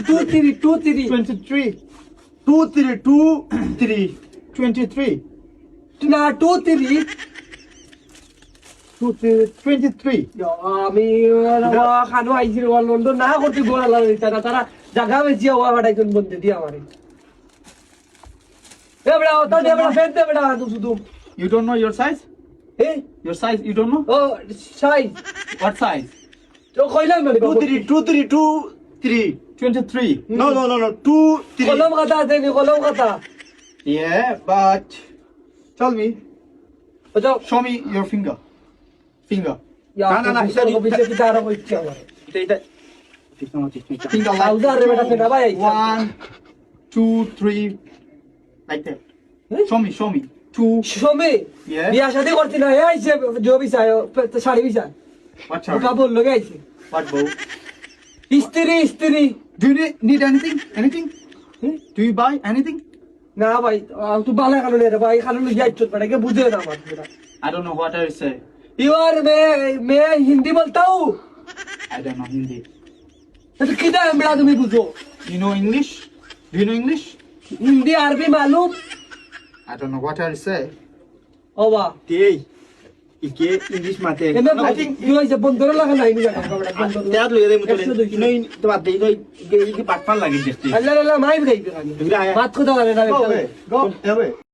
Two, three, 23. 2, 3, 2, 3. 23. না 2, 3 2, 3, 23. আমি খানো আইছি লন্ডন না করতে গোলা লাগে তারা জায়গা বেশি হওয়া বাড়াইছেন বন্ধে দিয়ে আমারে এ বড়া ওটা দে বড়া ফের দে বড়া শুধু You don't know your size? এ Your size, you don't know? ও সাইজ What size? তো কইলাম না 2, 3, 2, 3, 2, 3. 23. No, 2, 3. কলম কথা আছে নি কলম কথা Yeah, but tell me. ওটা Show me your finger. Finger. না অফিসে কি তারা কইছে আমারে এটা finger আউদার রে বেটা ফেনা ভাই 1, 2, 3. Like that. Show me. 2. সমে Yeah. বিয়া শাদি করতি না আইছে জো বিছায় শাড়ি বিছায় What ও কাপড় লগে আইছে What bow? ইস্ত্রি Do you need anything? Anything? Do you buy anything? না ভাই তুই বালা কারণে রে ভাই খালি লইয়া ইচ্ছত পড়ে কে বুঝে না আমার I don't know what I say. You are मैं हिंदी बोलता हूँ I don't know Hindi. तो किधर है मेरा तुम्हें पूछो You know English? Do you know English? Hindi अरबी मालूम I don't know what I say. ओ वाह Hey, ike English mate. I think you ऐसे बंदर लगा नहीं मुझे बंदर Teat lo yede mutole. 100 Ino tempat de ino ike patpan lagi desti. अल्लाह अल्लाह माइब गई Mira, बात को तो ना Go away. Go away.